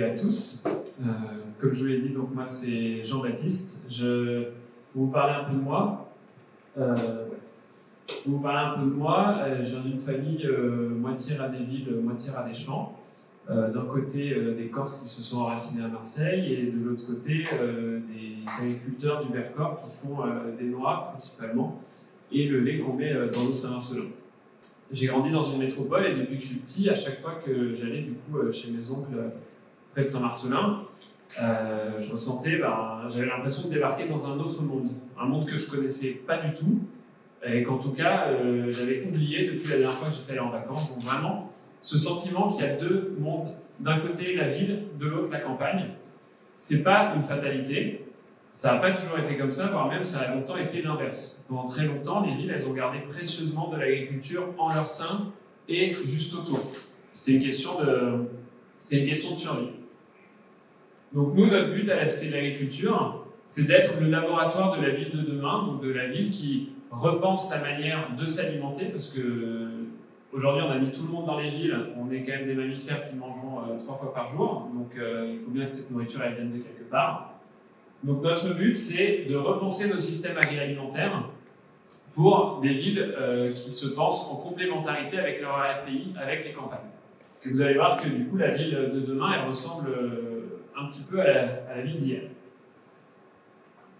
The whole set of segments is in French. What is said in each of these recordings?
à tous. Comme je vous l'ai dit, donc moi c'est Jean-Baptiste. Je vais vous parler un peu de moi. Je viens d'une famille moitié Radéville, moitié Radéchamps. D'un côté des Corses qui se sont enracinés à Marseille et de l'autre côté des agriculteurs du Vercors qui font des noix principalement et le lait qu'on met dans l'eau Saint-Marcelin. J'ai grandi dans une métropole et depuis que je suis petit, à chaque fois que j'allais du coup chez mes oncles près de Saint-Marcelin, je ressentais, j'avais l'impression de débarquer dans un autre monde, un monde que je connaissais pas du tout et qu'en tout cas j'avais oublié depuis la dernière fois que j'étais allé en vacances. Donc vraiment, ce sentiment qu'il y a deux mondes, d'un côté la ville, de l'autre la campagne, c'est pas une fatalité. Ça n'a pas toujours été comme ça, voire même ça a longtemps été l'inverse. Pendant très longtemps, les villes, elles ont gardé précieusement de l'agriculture en leur sein et juste autour. C'était une question de survie. Donc nous, notre but à la Cité de l'Agriculture, c'est d'être le laboratoire de la ville de demain, donc de la ville qui repense sa manière de s'alimenter, parce que aujourd'hui, on a mis tout le monde dans les villes, on est quand même des mammifères qui mangeons 3 fois par jour, donc il faut bien que cette nourriture elle vienne de quelque part. Donc notre but, c'est de repenser nos systèmes agroalimentaires pour des villes qui se pensent en complémentarité avec leur RPI, avec les campagnes. Et vous allez voir que du coup, la ville de demain, elle ressemble un petit peu à la ville d'hier.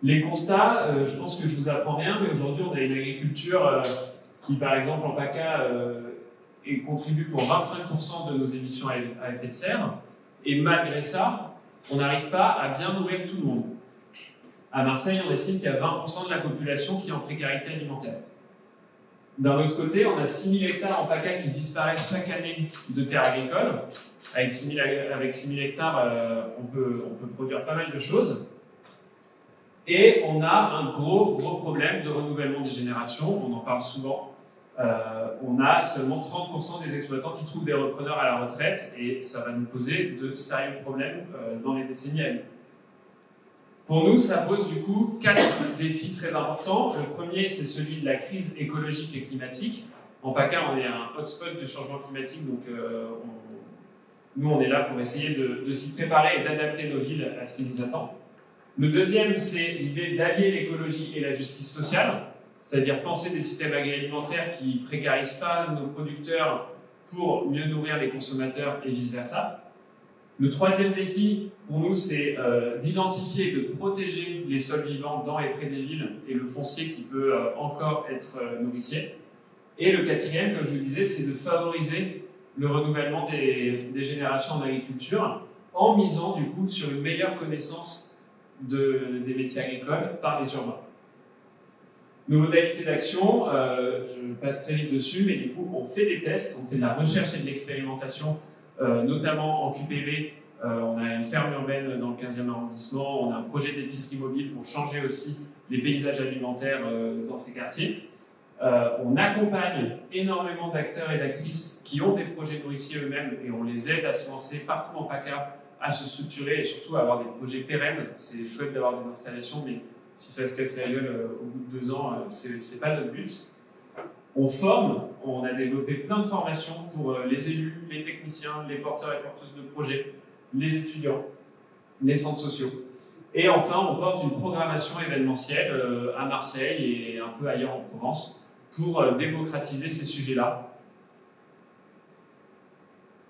Les constats, je pense que je vous apprends rien, mais aujourd'hui, on a une agriculture qui, par exemple, en PACA, contribue pour 25% de nos émissions à effet de serre, et malgré ça, on n'arrive pas à bien nourrir tout le monde. À Marseille, on estime qu'il y a 20% de la population qui est en précarité alimentaire. D'un autre côté, on a 6 000 hectares en PACA qui disparaissent chaque année de terres agricoles. Avec 6 000 hectares, on peut produire pas mal de choses. Et on a un gros problème de renouvellement des générations, on en parle souvent. On a seulement 30% des exploitants qui trouvent des repreneurs à la retraite et ça va nous poser de sérieux problèmes dans les décennies à venir. Pour nous, ça pose du coup 4 défis très importants. Le premier, c'est celui de la crise écologique et climatique. En PACA, on est un hotspot de changement climatique, donc nous, on est là pour essayer de s'y préparer et d'adapter nos villes à ce qui nous attend. Le deuxième, c'est l'idée d'allier l'écologie et la justice sociale, c'est-à-dire penser des systèmes agroalimentaires qui ne précarisent pas nos producteurs pour mieux nourrir les consommateurs et vice-versa. Le troisième défi, pour nous, c'est d'identifier et de protéger les sols vivants dans et près des villes et le foncier qui peut encore être nourricier. Et le quatrième, comme je vous le disais, c'est de favoriser le renouvellement des générations en agriculture en misant du coup sur une meilleure connaissance des métiers agricoles par les urbains. Nos modalités d'action, je passe très vite dessus, mais du coup, on fait des tests, on fait de la recherche et de l'expérimentation, notamment en QPV. On a une ferme urbaine dans le 15e arrondissement, on a un projet d'épicerie mobile pour changer aussi les paysages alimentaires dans ces quartiers. On accompagne énormément d'acteurs et d'actrices qui ont des projets nourriciers eux-mêmes et on les aide à se lancer partout en PACA, à se structurer et surtout à avoir des projets pérennes. C'est chouette d'avoir des installations, mais si ça se casse la gueule au bout de 2 ans, c'est pas notre but. On forme, on a développé plein de formations pour les élus, les techniciens, les porteurs et porteuses de projets, les étudiants, les centres sociaux. Et enfin, on porte une programmation événementielle à Marseille et un peu ailleurs en Provence pour démocratiser ces sujets-là.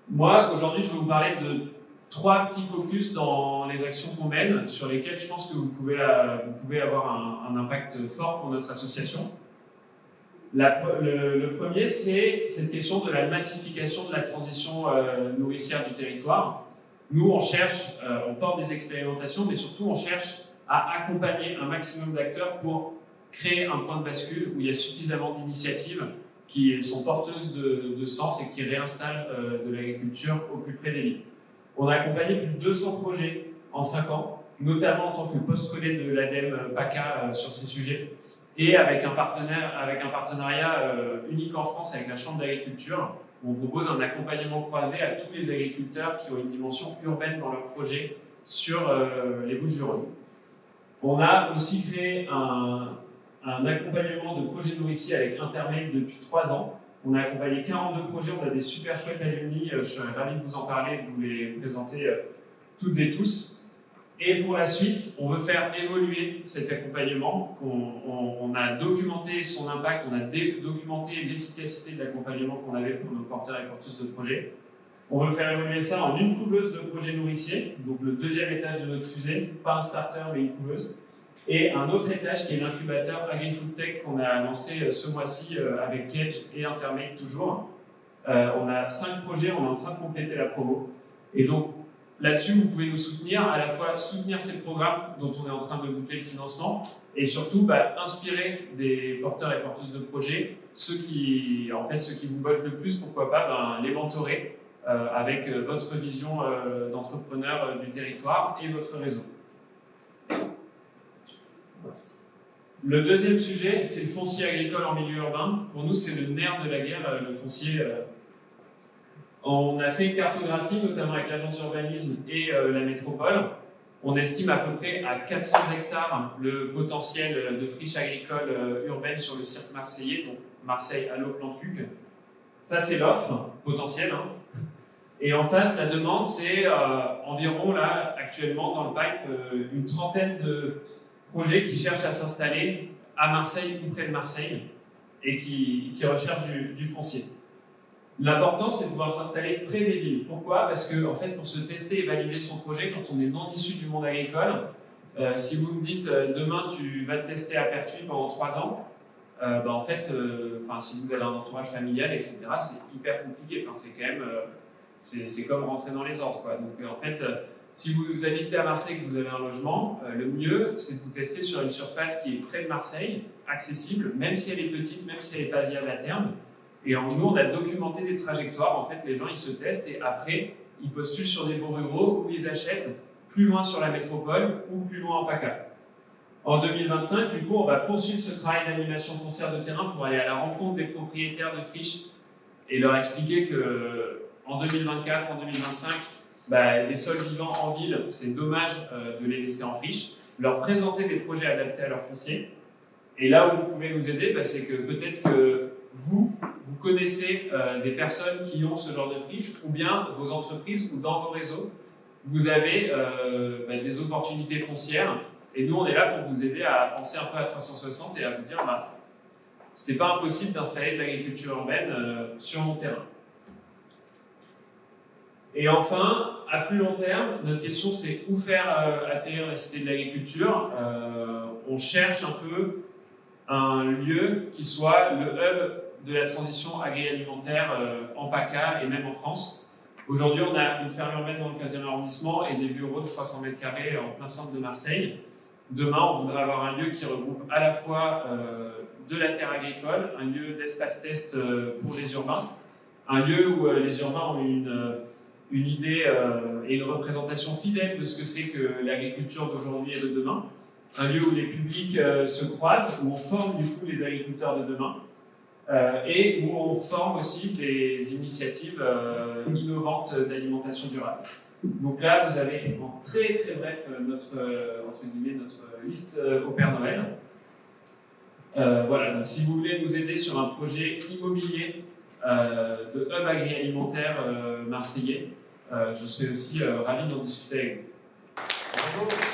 Moi, aujourd'hui, je vais vous parler de 3 petits focus dans les actions qu'on mène, sur lesquels je pense que vous pouvez avoir un impact fort pour notre association. Le premier, c'est cette question de la massification de la transition nourricière du territoire. Nous, on porte des expérimentations, mais surtout, on cherche à accompagner un maximum d'acteurs pour créer un point de bascule où il y a suffisamment d'initiatives qui sont porteuses de sens et qui réinstallent de l'agriculture au plus près des villes. On a accompagné plus de 200 projets en 5 ans, notamment en tant que post-relais de l'ADEME PACA sur ces sujets, et avec un partenariat unique en France avec la Chambre d'agriculture, où on propose un accompagnement croisé à tous les agriculteurs qui ont une dimension urbaine dans leur projet sur les Bouches-du-Rhône. On a aussi créé un accompagnement de projets nourriciers avec Intermake depuis 3 ans. On a accompagné 42 projets, on a des super chouettes alumni, je suis ravi de vous en parler, de vous les présenter toutes et tous. Et pour la suite, on veut faire évoluer cet accompagnement. On a documenté son impact, on a documenté l'efficacité de l'accompagnement qu'on avait pour nos porteurs et porteuses de projets. On veut faire évoluer ça en une couveuse de projets nourriciers, donc le deuxième étage de notre fusée, pas un starter mais une couveuse. Et un autre étage qui est l'incubateur AgriFoodTech qu'on a lancé ce mois-ci avec Kedge et Intermake toujours. On a 5 projets, on est en train de compléter la promo. Et donc, là-dessus, vous pouvez nous soutenir, à la fois soutenir ces programmes dont on est en train de boucler le financement et surtout inspirer des porteurs et porteuses de projets, ceux qui vous bottent le plus, pourquoi pas, les mentorer avec votre vision d'entrepreneur du territoire et votre réseau. Le deuxième sujet, c'est le foncier agricole en milieu urbain. Pour nous, c'est le nerf de la guerre, le foncier. On a fait une cartographie, notamment avec l'agence d'urbanisme et la métropole. On estime à peu près à 400 hectares le potentiel de friches agricoles urbaines sur le cirque marseillais, donc Marseille, Allo, Plante-Cuc. Ça, c'est l'offre potentielle. Et en face, la demande, c'est environ, là, actuellement, dans le pipe, une trentaine de projets qui cherchent à s'installer à Marseille ou près de Marseille et qui recherchent du foncier. L'important, c'est de pouvoir s'installer près des villes. Pourquoi? Parce que, en fait, pour se tester et valider son projet, quand on est non issu du monde agricole, si vous me dites demain tu vas te tester à Pertuis pendant 3 ans, en fait, si vous avez un entourage familial, etc., c'est hyper compliqué. C'est quand même, c'est comme rentrer dans les ordres, quoi. Donc, en fait, si vous habitez à Marseille et que vous avez un logement, le mieux, c'est de vous tester sur une surface qui est près de Marseille, accessible, même si elle est petite, même si elle n'est pas viable à terme. Et nous, on a documenté des trajectoires. En fait, les gens, ils se testent et après, ils postulent sur des baux ruraux où ils achètent plus loin sur la métropole ou plus loin en PACA. En 2025, du coup, on va poursuivre ce travail d'animation foncière de terrain pour aller à la rencontre des propriétaires de friches et leur expliquer qu'en 2024, en 2025, des sols vivants en ville, c'est dommage de les laisser en friche, leur présenter des projets adaptés à leur foncier. Et là où vous pouvez nous aider, c'est que peut-être que vous connaissez des personnes qui ont ce genre de friche, ou bien vos entreprises ou dans vos réseaux, vous avez des opportunités foncières. Et nous, on est là pour vous aider à penser un peu à 360 et à vous dire c'est pas impossible d'installer de l'agriculture urbaine sur mon terrain. Et enfin, à plus long terme, notre question c'est où faire atterrir la cité de l'agriculture. On cherche un peu un lieu qui soit le hub de la transition agroalimentaire en PACA et même en France. Aujourd'hui, on a une ferme urbaine dans le 15e arrondissement et des bureaux de 300 mètres carrés en plein centre de Marseille. Demain, on voudrait avoir un lieu qui regroupe à la fois de la terre agricole, un lieu d'espace test pour les urbains, un lieu où les urbains ont une idée et une représentation fidèle de ce que c'est que l'agriculture d'aujourd'hui et de demain, un lieu où les publics se croisent, où on forme du coup les agriculteurs de demain, et où on forme aussi des initiatives innovantes d'alimentation durable. Donc là, vous avez en très très bref notre liste au Père Noël. Voilà, donc si vous voulez nous aider sur un projet immobilier de hub agroalimentaire marseillais, je serai aussi ravi d'en discuter avec vous. Bonjour.